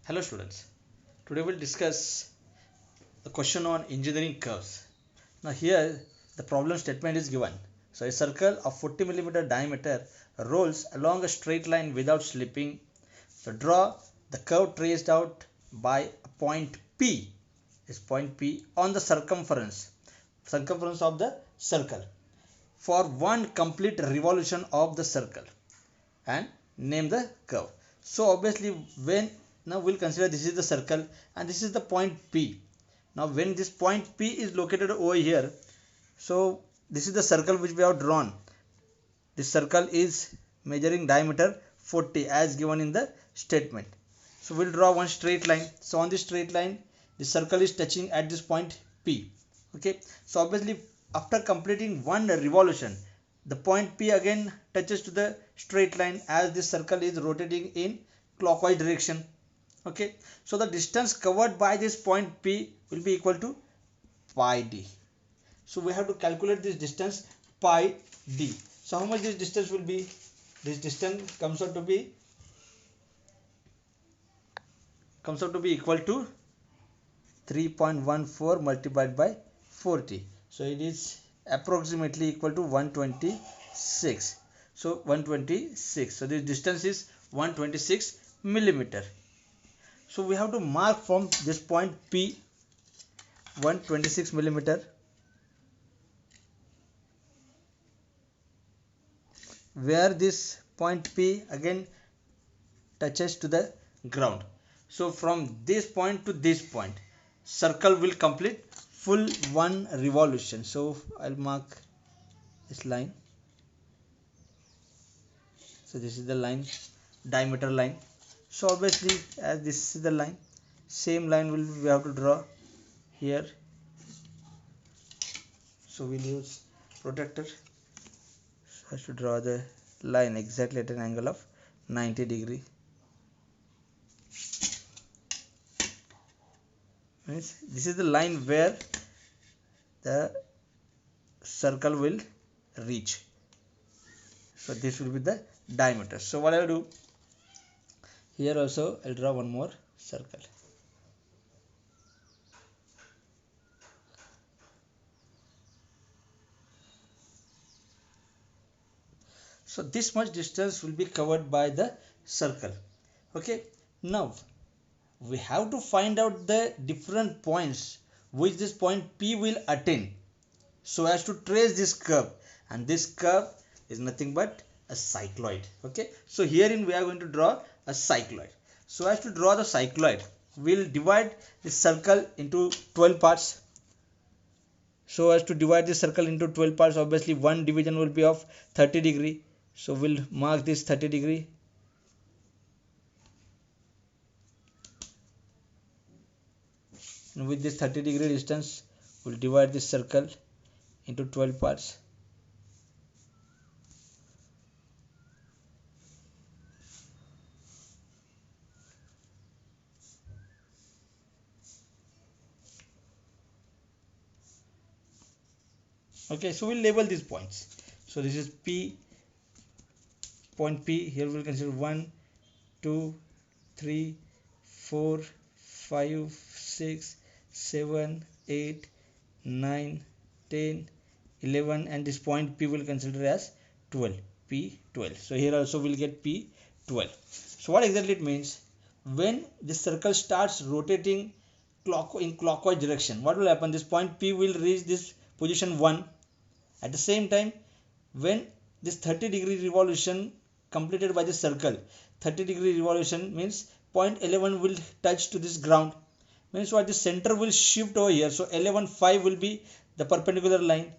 Hello students, today we'll discuss the question on engineering curves. Now here the problem statement is given. So a circle of 40 millimeter diameter rolls along a straight line without slipping. So draw the curve traced out by a point P, is point P on the circumference of the circle for one complete revolution of the circle and name the curve. So obviously when now we'll consider this is the circle and this is the point P. Now when this point P is located over here, so this is the circle which we have drawn. This circle is measuring diameter 40 as given in the statement. So we'll draw one straight line. So on this straight line the circle is touching at this point P. Okay, so obviously after completing one revolution the point P again touches to the straight line as this circle is rotating in clockwise direction. Okay, so the distance covered by this point P will be equal to pi d. So we have to calculate this distance pi d. So how much this distance will be? This distance comes out to be equal to 3.14 multiplied by 40. So it is approximately equal to 126. So 126. So this distance is 126 millimeter. So we have to mark from this point P 126 millimeter, where this point P again touches to the ground. So from this point to this point circle will complete full one revolution. So I'll mark this line. So this is the line, diameter line. So obviously as this is the line, same line we have to draw here. So we'll use protractor. So I should draw the line exactly at an angle of 90 degree. Means this is the line where the circle will reach. So this will be the diameter. So what I'll do here also, I'll draw one more circle. So this much distance will be covered by the circle. Okay, now we have to find out the different points which this point P will attain so as to trace this curve, and this curve is nothing but a cycloid. Okay, so herein we are going to draw a cycloid. So as to draw the cycloid, we'll divide this circle into 12 parts. So as to divide this circle into 12 parts, obviously one division will be of 30 degree. So we'll mark this 30 degree. And with this 30 degree distance, we'll divide this circle into 12 parts. Okay, so we'll label these points. So this is P, point P. Here we'll consider 1, 2, 3, 4, 5, 6, 7, 8, 9, 10, 11, and this point P will consider as 12, P12. So here also we'll get P12. So what exactly it means? When this circle starts rotating in clockwise direction, what will happen? This point P will reach this position 1. At the same time, when this 30 degree revolution completed by the circle, 30 degree revolution means point 11 will touch to this ground. Means what, the center will shift over here. So 11, 5 will be the perpendicular line.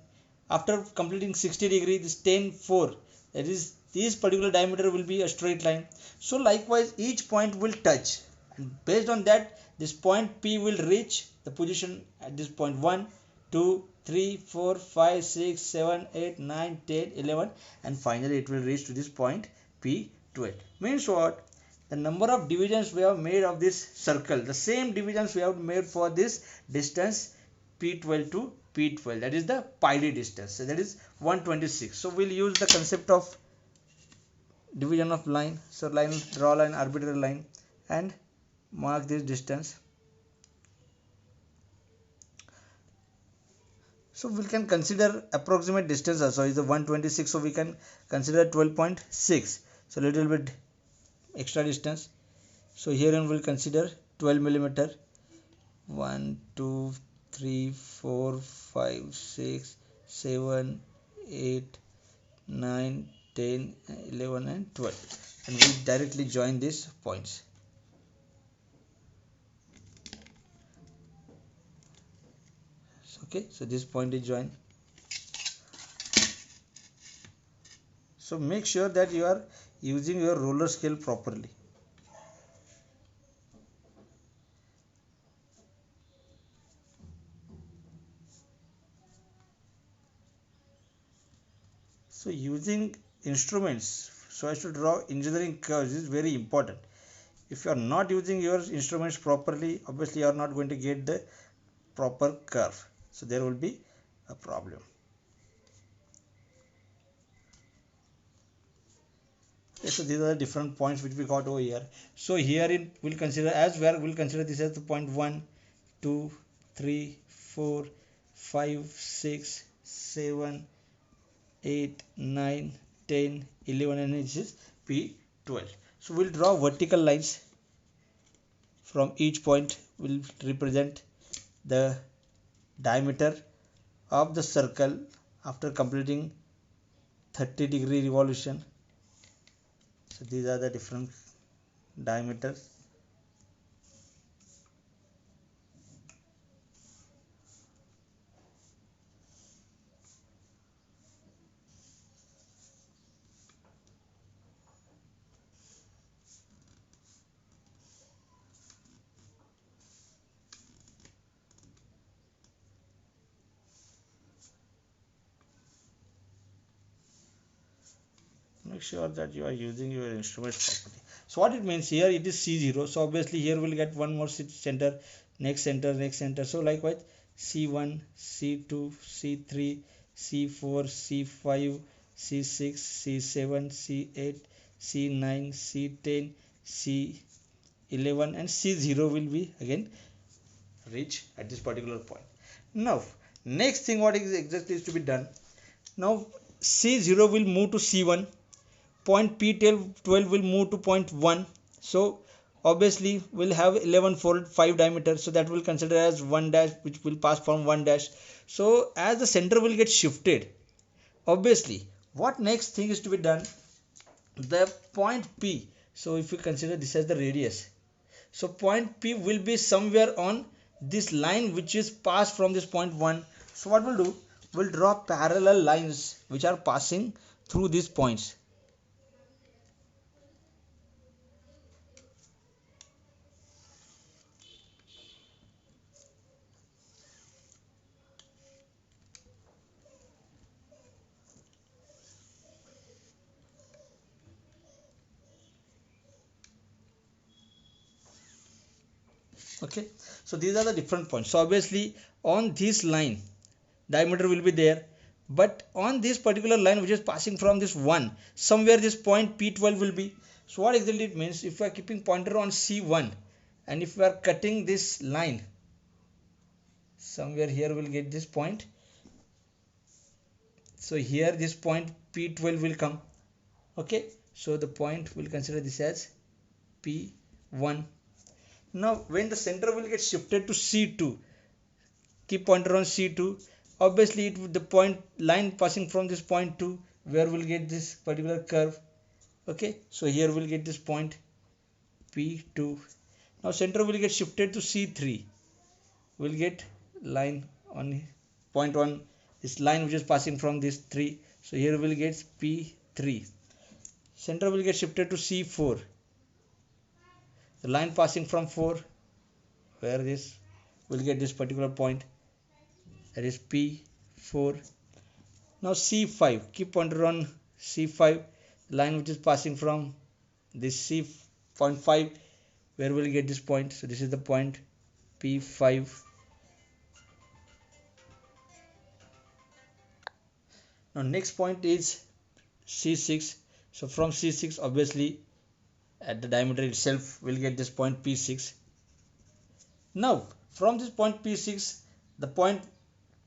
After completing 60 degree, this 10, 4, that is this particular diameter will be a straight line. So likewise each point will touch, and based on that this point P will reach the position at this point 1, 2, 3, 4, 5, 6, 7, 8, 9, 10, 11, and finally it will reach to this point P12. Means what? The number of divisions we have made of this circle, the same divisions we have made for this distance P12 to P12, that is the pi d distance. So that is 126. So we'll use the concept of division of line. So line, draw line, arbitrary line, and mark this distance. So we can consider approximate distance also is the 126, so we can consider 12.6, so little bit extra distance. So here on we'll consider 12 millimeter. 1 2 3 4 5 6 7 8 9 10 11 and 12, and we directly join these points. Okay, so this point is joined. So make sure that you are using your roller scale properly. So using instruments so as to draw engineering curves is very important. If you are not using your instruments properly, obviously you are not going to get the proper curve, so there will be a problem. Okay, so these are the different points which we got over here. So here it will consider as well, we'll consider this as the point 1 2 3 4 5 6 7 8 9 10 11 and this is P12. So we'll draw vertical lines from each point, will represent the diameter of the circle after completing 30-degree revolution. So these are the different diameters. Make sure that you are using your instruments properly. So what it means here, it is C0, so obviously here we'll get one more center, next center, next center. So likewise C1 C2 C3 C4 C5 C6 C7 C8 C9 C10 C11 and C0 will be again reach at this particular point. Now next thing what is exactly is to be done. Now C0 will move to C1, point P12 will move to point 1. So obviously we'll have 11 fold 5 diameter, so that will consider as 1 dash, which will pass from 1 dash. So as the center will get shifted, obviously what next thing is to be done, the point P, so if we consider this as the radius, so point P will be somewhere on this line which is passed from this point 1. So what we'll do, we'll draw parallel lines which are passing through these points. Okay, so these are the different points. So obviously on this line diameter will be there, but on this particular line which is passing from this 1, somewhere this point P12 will be. So what exactly it means, if we are keeping pointer on C1 and if we are cutting this line, somewhere here we'll get this point. So here this point P12 will come. Okay, so the point we'll consider this as P1. Now when the center will get shifted to C2, keep pointer on C2, obviously the point line passing from this point 2, where we'll get this particular curve. Okay, so here we'll get this point P2. Now center will get shifted to C3, we'll get line on point 1, this line which is passing from this 3, so here we'll get P3. Center will get shifted to C4, the line passing from 4, where this will get this particular point, that is P4. Now C5, keep pointer on C5, line which is passing from this C.5, where we'll get this point, so this is the point P5. Now next point is C6, so from C6 obviously at the diameter itself we'll get this point P6. Now from this point P6, the point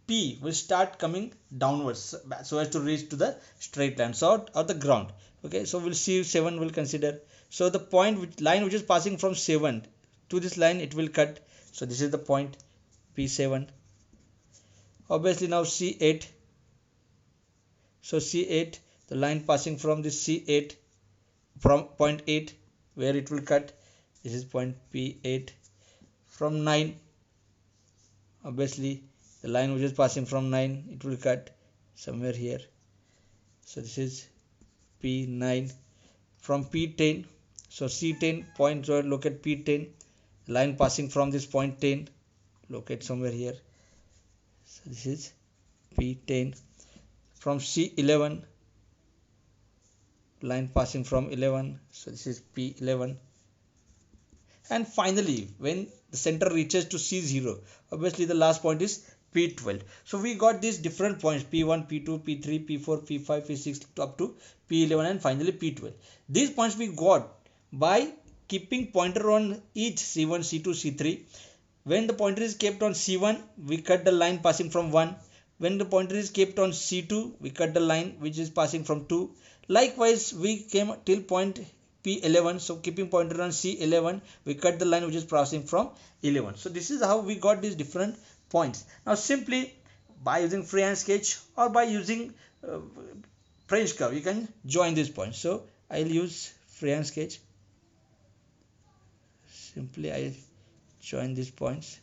P will start coming downwards so as to reach to the straight line, so or the ground. Okay, so we'll see 7 will consider. So the point which line which is passing from 7 to this line, it will cut. So this is the point P7. Obviously now C8. So C8, the line passing from this C8 from point 8 where it will cut. This is point P8. From 9, obviously the line which is passing from 9, it will cut somewhere here. So this is P9. From P10, so C10 point, so locate P10, line passing from this point 10, locate somewhere here. So this is P10. From C11, line passing from 11, so this is P11. And finally when the center reaches to C0, obviously the last point is P12. So we got these different points P1, P2, P3, P4, P5, P6 up to P11 and finally P12. These points we got by keeping pointer on each C1, C2, C3. When the pointer is kept on C1, we cut the line passing from 1. When the pointer is kept on C2, we cut the line which is passing from 2. Likewise, we came till point P11. So keeping pointer on C11, we cut the line which is passing from 11. So this is how we got these different points. Now simply by using freehand sketch or by using French curve, you can join these points. So I'll use freehand sketch. Simply I'll join these points.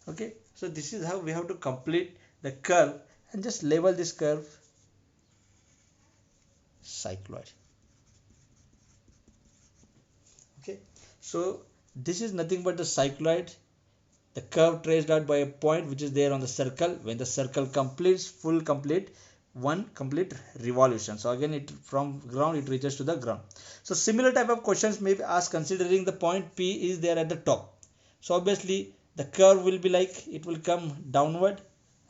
Okay, so this is how we have to complete the curve, and just label this curve cycloid. Okay, so this is nothing but the cycloid, the curve traced out by a point which is there on the circle. When the circle completes one complete revolution, so again it from ground it reaches to the ground. So similar type of questions may be asked considering the point P is there at the top. So obviously the curve will be like, it will come downward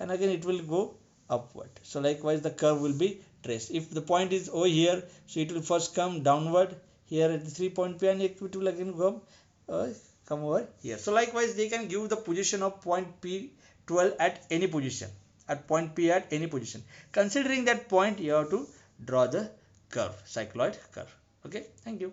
and again it will go upward. So likewise the curve will be traced. If the point is over here, so it will first come downward here at the 3 point P and it will again come over here. So likewise they can give the position of point P12 at any position, at point P at any position. Considering that point, you have to draw the curve, cycloid curve. Okay, thank you.